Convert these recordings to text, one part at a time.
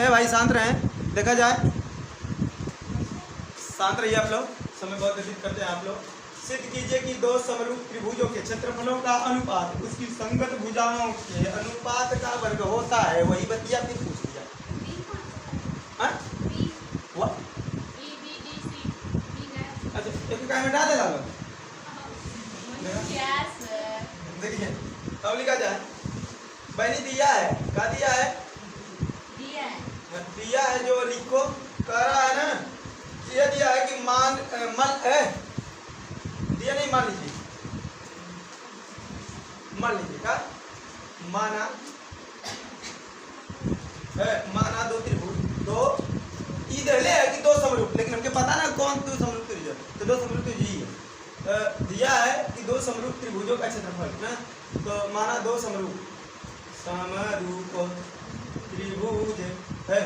है भाई, शांत रहें, देखा जाए, शांत रहिए आप लोग, समय बहुत व्यतीत करते हैं आप लोग। सिद्ध कीजिए कि दो समरूप त्रिभुजों के क्षेत्रफलों का अनुपात उसकी संगत भुजाओं के अनुपात का वर्ग होता है। वही बतिया फिर पूछ लिया। अच्छा, एक काय में डाल देगा देखिए, अब लिखा जाए, मैंने दिया है, क्या दिया है? दिया है जो लिखो कह रहा है ना, ये दिया है कि मान दिया नहीं, मान लीजिए का माना दो त्रिभुज, दो इधर ले है कि दो समरूप, लेकिन हमके पता ना कौन दो समरूप त्रिभुज, तो दो समरूप त्रिभुज ही है। दिया है कि दो समरूप त्रिभुजों का क्षेत्रफल ना, तो माना दो समरूप त्रिभुज है,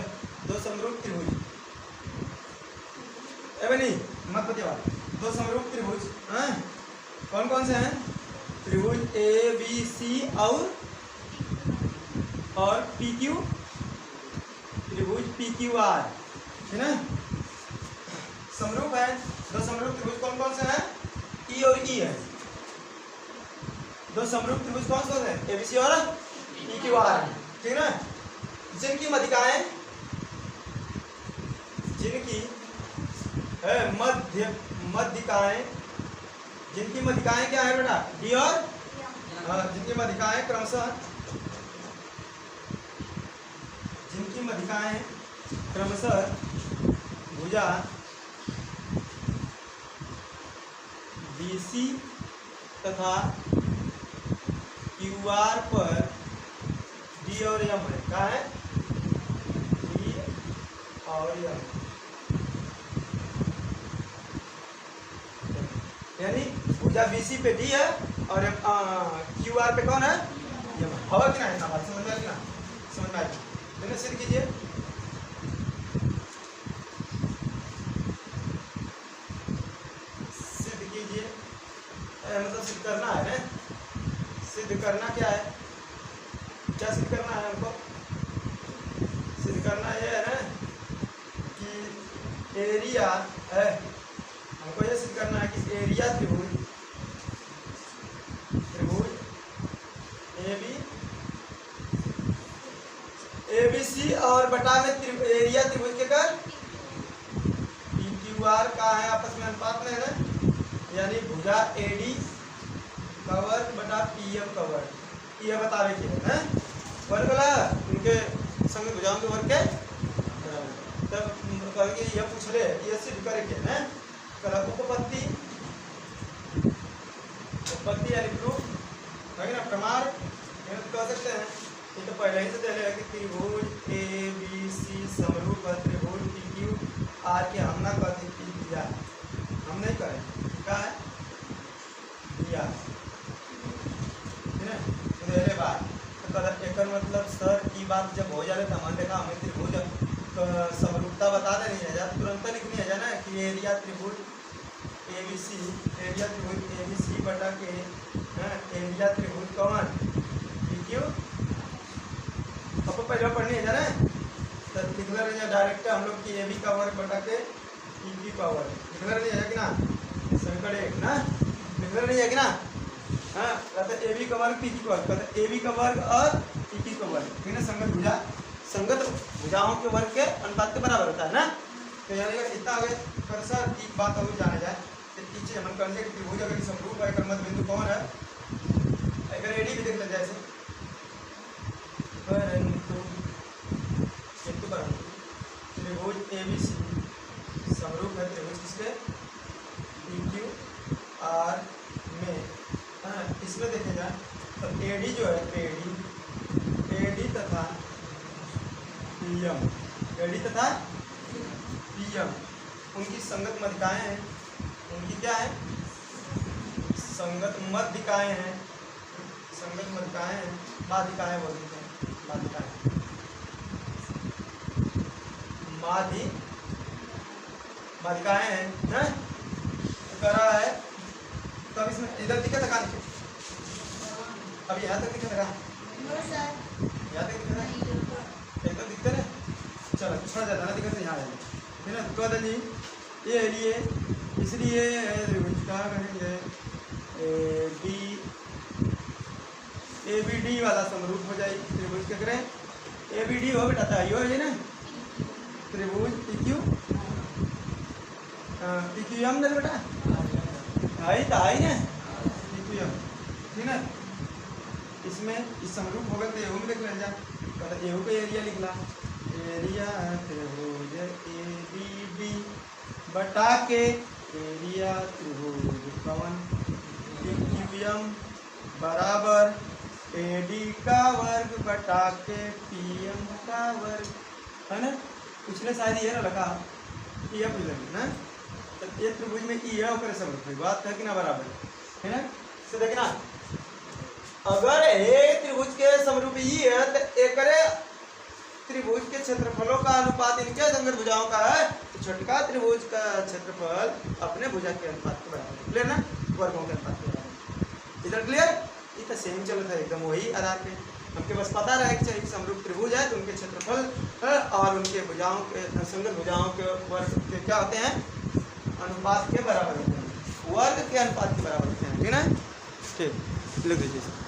दो समरूप त्रिभुज नहीं मत बताइए, दो समरूप त्रिभुज कौन कौन से हैं? त्रिभुज ए बी सी और पी क्यू, त्रिभुज पी क्यू आर है ना, समरूप है। दो समरूप त्रिभुज कौन कौन से हैं? ई और ई है। दो समरूप त्रिभुज कौन कौन है? ए बी सी और पी क्यू आर, ठीक है ना। जिनकी मध्यिकाएं जिनकी मध्यिकाएं क्या है बेटा? डी और जिनकी मध्यिकाएं क्रमशः भुजा BC तथा QR पर D और M है। क्या है? D और M, यानी भुजा BC पे D है और QR पे कौन है? हवा की ना बात समझ में आएगी ना? समझ में आएगी, तो सिद्ध कीजिए। सिद्ध कीजिए मतलब सिद्ध करना है ना, सिद्ध करना क्या है? क्या सिद्ध करना है हमको? सिद्ध करना यह है ना कि एरिया है, हमको यह सिद्ध करना है कि एरिया त्रिभुज ABC और बटा में एरिया त्रिभुज के कर PQR का है आपस में अनुपात में है ना, यानी भुजा AD का वर्ग बटा PM का वर्ग, यह बतावे के है वर्ग वाला उनके संग भुजाओं के वर्ग के तब कहेंगे यह पूछ ले, यह सिद्ध करेंगे ना। उपपत्ति यानी प्रूफ है ना, प्रमाण कह सकते हैं। ये तो पहले ही से दे रहे हैं कि त्रिभुज ABC समरूप है त्रिभुज PQR के हम ना कहते दिया, हम नहीं करें क्या है दिया है ना। बात तो एक मतलब सर की बात जब हो जाए तो हमने देखा हमें त्रिभुज समरूपता बता देनी है या तुरंत लिखनी है ना कि एरिया त्रिभुज ABC, एरिया त्रिभुज ABC बटा के एरिया त्रिभुज कौन PQ, आपको पहले पढ़नी है ना, तो लिखना रही है डायरेक्ट हम लोग की AB का वर्ग बटा के PQ का वर्ग, लिखना रही है कि ना समीकरण एक ना, लिखना रही है कि ना। हाँ, कहते AB का वर्ग PQ का वर्ग, कहते AB का वर्ग और PQ का वर्ग, ठीक है ना। संगत भुजाओं के वर्ग के अनुपात के बराबर होता है ना। तो यानी अगर इतना अगर कर्सर की बात हो जाने जाए तो पीछे हम कर ले कि त्रिभुज अगर समरूप है, क्रमबद्ध बिंदु कौन है? अगर AD भी देख ले जैसे त्रिभुज ABC समरूप है त्रिभुज किसके? PQR में। हाँ, इसमें देखे जाए तो AD जो है AD तथा PM उनकी संगत मध्यिकाएं हैं। उनकी क्या है? संगत मध्यिकाएं हैं, संगत मध्यिकाएं हैं, माध्यिकाएं बोलते हैं, माध्यिकाएं हैं ना। तो कह रहा है तब इसमें इधर दिक्कत है, अब यहाँ तक दिक्कत है, यहाँ तक दिक्कत है, एकदम दिखते ना। चलो छोड़ जाता ना दिक्कत यहाँ आएगा है ना। तो कहते जी ये लिए इसलिए त्रिभुज का कहेंगे ए बी डी वाला समरूप हो जाए त्रिभुज के करें ए बी डी हो बेटा था यो है ना त्रिभुज पी क्यू एम ना बेटा हाई था हाई ना पी क्यू एम ठीक ना। इसमें इस समरूप होगा तो एहू में देख लें जा तो एहू का एरिया लिखला एरिया त्रिभुज ए बी डी बटा के एरिया त्रिभुज कवन पी क्यू एम बराबर AD का वर्ग बटा के PM का वर्ग है ना। पिछले शायद ये ना लगा EF ना तो ये त्रिभुज में E है और समरूप बात है कि ना बराबर है ना। से देखना अगर एक त्रिभुज के समरूप E है तो एक त्रिभुज के क्षेत्रफलों का अनुपात इनके संगत भुजाओं का है तो छोटका त्रिभुज का क्षेत्रफल अपने भुजा के अनुपात के बराबर क्लियर ना वर्गों के अनुपात के बराबर इधर क्लियर। ये तो सेम चलो था एकदम वही आधार पे हमके बस पता रहे कि चाहिए समरूप त्रिभुज है तो उनके क्षेत्रफल और उनके भुजाओं के संगत भुजाओं के वर्ग के क्या होते हैं अनुपात के बराबर होते हैं वर्ग के अनुपात के बराबर होते हैं ठीक है। ठीक लिख दीजिए।